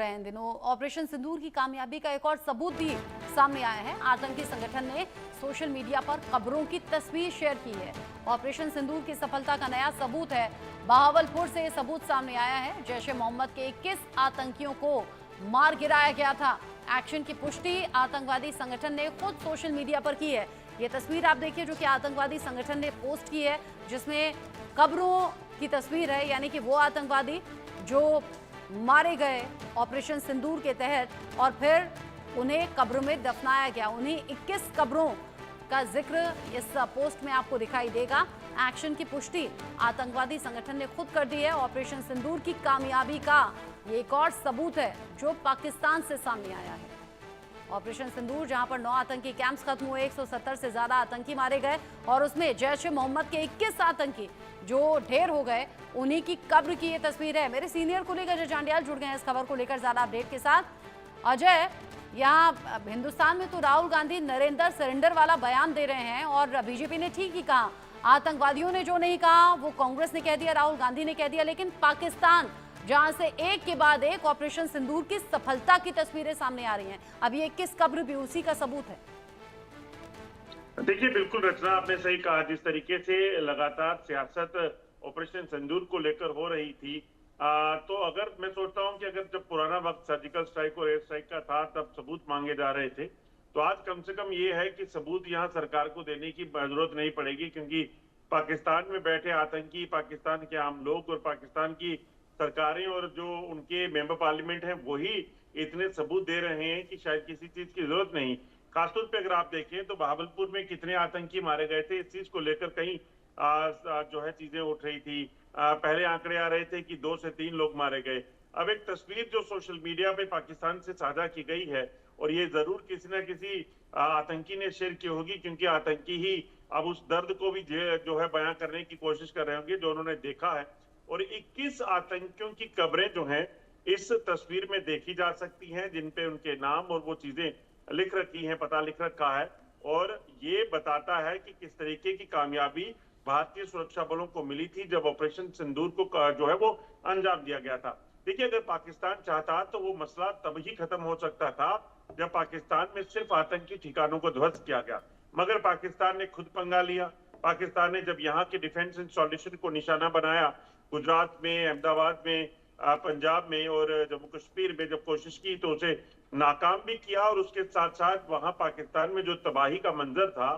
रहे हैं इन दिनों। ऑपरेशन सिंदूर की कामयाबी का एक और सबूत भी सामने आया है। आतंकी संगठन ने सोशल मीडिया पर कब्रों की तस्वीर शेयर की है। ऑपरेशन सिंदूर की सफलता का नया सबूत है। बहावलपुर से ये सबूत सामने आया है। जैश ए मोहम्मद के 21 आतंकियों को मार गिराया गया था। एक्शन की पुष्टि आतंकवादी संगठन ने खुद सोशल मीडिया पर की है। ये तस्वीर आप देखिए जो कि आतंकवादी संगठन ने पोस्ट की है, जिसमें कब्रों की तस्वीर है, यानी कि वो आतंकवादी जो मारे गए ऑपरेशन सिंदूर के तहत और फिर उन्हें कब्र में दफनाया गया। उन्हें 21 कब्रों का जिक्र इस पोस्ट में आपको दिखाई देगा। एक्शन की पुष्टि आतंकवादी संगठन ने खुद कर दी है। ऑपरेशन सिंदूर की कामयाबी का ये एक और सबूत है जो पाकिस्तान से सामने आया है। ऑपरेशन सिंदूर, जहां पर 9 आतंकी कैंप्स खत्म हुए, 170 से ज्यादा आतंकी मारे गए और उसमें जैश ए मोहम्मद के 21 आतंकी जो ढेर हो गए, उन्हीं की कब्र की ये तस्वीर है। मेरे सीनियर कुलीग अजय जांडियाल जुड़ गए हैं इस खबर को लेकर ज्यादा अपडेट के साथ। अजय, यहाँ हिंदुस्तान में तो राहुल गांधी नरेंद्र सरेंडर वाला बयान दे रहे हैं और बीजेपी ने ठीक ही कहा। आतंकवादियों ने जो नहीं कहा वो कांग्रेस ने कह दिया, राहुल गांधी ने कह दिया। लेकिन पाकिस्तान, जहां से एक के बाद एक ऑपरेशन सिंदूर की सफलता की तस्वीरें सामने आ रही हैं, अब ये 21 कब्र भी उसी का सबूत है। देखिए, बिल्कुल रचना, आपने सही कहा। जिस तरीके से लगातार सियासत ऑपरेशन सिंदूर को लेकर हो रही थी, तो अगर मैं सोचता हूं कि अगर जब पुराना वक्त सर्जिकल स्ट्राइक और एयर स्ट्राइक का था, तब सबूत मांगे जा रहे थे, तो आज कम से कम ये है कि सबूत यहां सरकार को देने की जरूरत नहीं पड़ेगी, क्योंकि पाकिस्तान में बैठे आतंकी, पाकिस्तान के आम लोग और पाकिस्तान की सरकारें और जो उनके मेंबर पार्लियामेंट हैं, वही इतने सबूत दे रहे हैं कि शायद किसी चीज की जरूरत नहीं। खासतौर पे अगर आप देखें तो बहावलपुर में कितने आतंकी मारे गए थे, इस चीज को लेकर कहीं जो है चीजें उठ रही थी। पहले आंकड़े आ रहे थे कि 2 से 3 लोग मारे गए। अब एक तस्वीर जो सोशल मीडिया पे पाकिस्तान से साझा की गई है, और ये जरूर किसी न किसी आतंकी ने शेयर की होगी, क्योंकि आतंकी ही अब उस दर्द को भी जो है बयां करने की कोशिश कर रहे होंगे जो उन्होंने देखा है। और 21 आतंकियों की कब्रें जो हैं इस तस्वीर में देखी जा सकती हैं, जिन पे उनके नाम और वो चीजें लिख रखी हैं, पता लिख रखा है। और ये बताता है कि किस तरीके की कामयाबी भारतीय सुरक्षा बलों को मिली थी जब ऑपरेशन सिंदूर को जो है वो अंजाम दिया गया था। देखिए, अगर पाकिस्तान चाहता तो वो मसला तब ही खत्म हो सकता था जब पाकिस्तान में सिर्फ आतंकी ठिकानों को ध्वस्त किया गया, मगर पाकिस्तान ने खुद पंगा लिया। पाकिस्तान ने जब यहाँ के डिफेंस इंस्टॉलेशन को निशाना बनाया, गुजरात में, अहमदाबाद में, पंजाब में और जम्मू कश्मीर में जब कोशिश की तो उसे नाकाम भी किया। और उसके साथ साथ वहां पाकिस्तान में जो तबाही का मंजर था,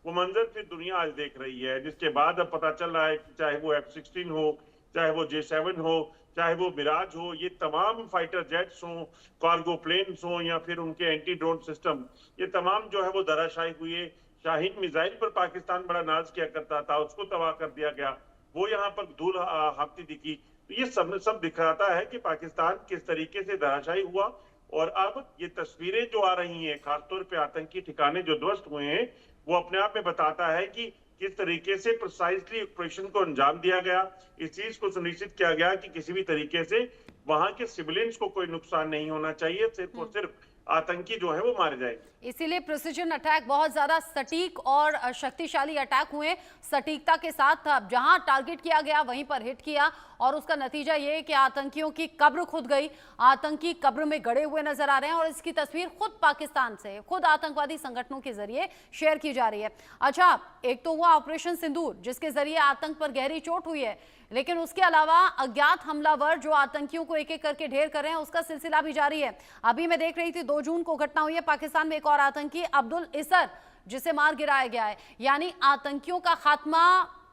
वो मंजर फिर दुनिया आज देख रही है, जिसके बाद अब पता चल रहा है कि चाहे वो F-16 हो, चाहे वो J-7 हो, चाहे वो मिराज हो, ये तमाम फाइटर जेट्स हो, कार्गो प्लेन्स हो, या फिर उनके एंटी ड्रोन सिस्टम, ये तमाम जो है वो धराशायी हुए। शाहीन मिसाइल पर पाकिस्तान बड़ा नाज किया करता था, उसको तबाह कर दिया गया, वो यहाँ पर धूल हाँकती दिखी। तो ये सब दिखाता है कि पाकिस्तान किस तरीके से धराशायी हुआ। और अब ये तस्वीरें जो आ रही हैं, खासतौर पे आतंकी ठिकाने जो ध्वस्त हुए हैं, वो अपने आप में बताता है कि किस तरीके से प्रिसाइजली ऑपरेशन को अंजाम दिया गया। इस चीज को सुनिश्चित किया गया कि किसी भी तरीके से वहां के सिविलियंस को कोई नुकसान नहीं होना चाहिए, सिर्फ और सिर्फ आतंकी जो है वो मारे जाएंगे। इसीलिए प्रिसिजन अटैक, बहुत ज्यादा सटीक और शक्तिशाली अटैक हुए, सटीकता के साथ जहां टारगेट किया गया वहीं पर हिट किया, और उसका नतीजा ये कि आतंकियों की कब्र खुद गई। आतंकी कब्र में गड़े हुए नजर आ रहे हैं और इसकी तस्वीर खुद पाकिस्तान से, खुद आतंकवादी संगठनों के जरिए शेयर की जा रही है। अच्छा, एक तो हुआ ऑपरेशन सिंदूर जिसके जरिए आतंक पर गहरी चोट हुई है, लेकिन उसके अलावा अज्ञात हमलावर जो आतंकियों को एक एक करके ढेर कर रहे हैं, उसका सिलसिला भी जारी है। अभी मैं देख रही थी 2 जून को घटना हुई है पाकिस्तान में, एक और आतंकी अब्दुल इसर जिसे मार गिराया गया है। यानी आतंकियों का खात्मा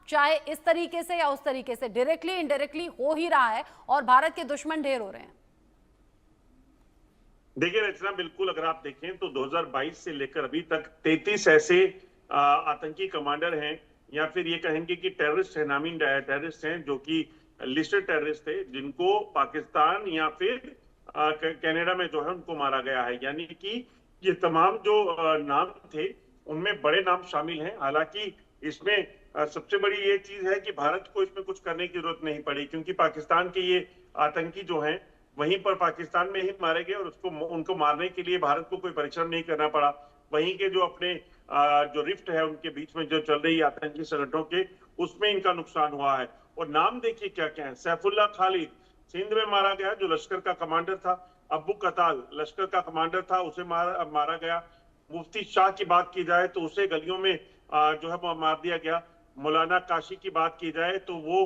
चाहे इस तरीके से या उस तरीके से, डायरेक्टली इनडायरेक्टली हो ही रहा है और भारत के दुश्मन ढेर हो रहे हैं। देखिए रचना, बिल्कुल अगर आप देखें तो 2022 से लेकर अभी तक 33 ऐसे आतंकी कमांडर हैं, या फिर ये कहेंगे कि टेररिस्ट है, नामी टेररिस्ट हैं, जो कि लिस्टेड टेररिस्ट थे, जिनको पाकिस्तान या फिर कनाडा में जो है उनको मारा गया है। यानी कि ये तमाम जो नाम थे उनमें बड़े नाम शामिल हैं। हालांकि इसमें सबसे बड़ी ये चीज है कि भारत को इसमें कुछ करने की जरूरत नहीं पड़ी, क्योंकि पाकिस्तान के ये आतंकी जो हैं वहीं पर पाकिस्तान में ही मारे गए, और उनको मारने के लिए भारत को कोई परिश्रम नहीं करना पड़ा। वहीं के जो अपने जो रिफ्ट है उनके बीच में जो चल रही आतंकी संगठनों के, उसमें इनका नुकसान हुआ है। और नाम देखिए क्या क्या है। सैफुल्लाह खालिद सिंध में मारा गया, जो लश्कर का कमांडर था। अब्बू कताल लश्कर का कमांडर था, उसे मारा गया। मुफ्ती शाह की बात की जाए तो उसे गलियों में जो है वो मार दिया गया। मौलाना काशी की बात की जाए तो वो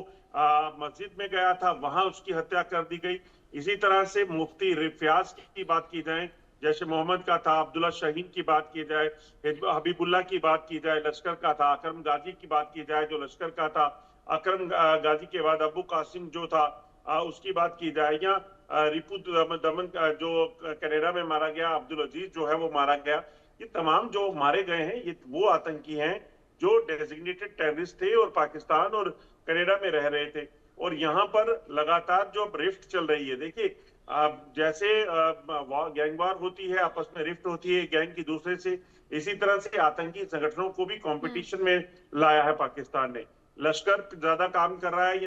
मस्जिद में गया था, वहां उसकी हत्या कर दी गई। इसी तरह से मुफ्ती रिफयाज की बात की जाए, जैसे मोहम्मद का था, अब्दुल्ला शाहीन की बात की जाए, हबीबुल्लाह की बात की जाए, लश्कर का था, अकरम गाजी की बात की जाए जो लश्कर का था, अकरम गाजी के बाद अबू कासिम जो था उसकी बात की जाए, या रिपू दमन जो कनाडा में मारा गया, अब्दुल अजीज जो है वो मारा गया। ये तमाम जो मारे गए हैं ये वो आतंकी हैं जो डेजिग्नेटेड टेररिस्ट थे और पाकिस्तान और कनाडा में रह रहे थे। और यहाँ पर लगातार जो रिफ्ट चल रही है, देखिए जैसे गैंग वार होती है, आपस में रिफ्ट होती है गैंग की दूसरे से, इसी तरह से आतंकी संगठनों को भी कंपटीशन में लाया है पाकिस्तान ने। लश्कर ज्यादा काम कर रहा है।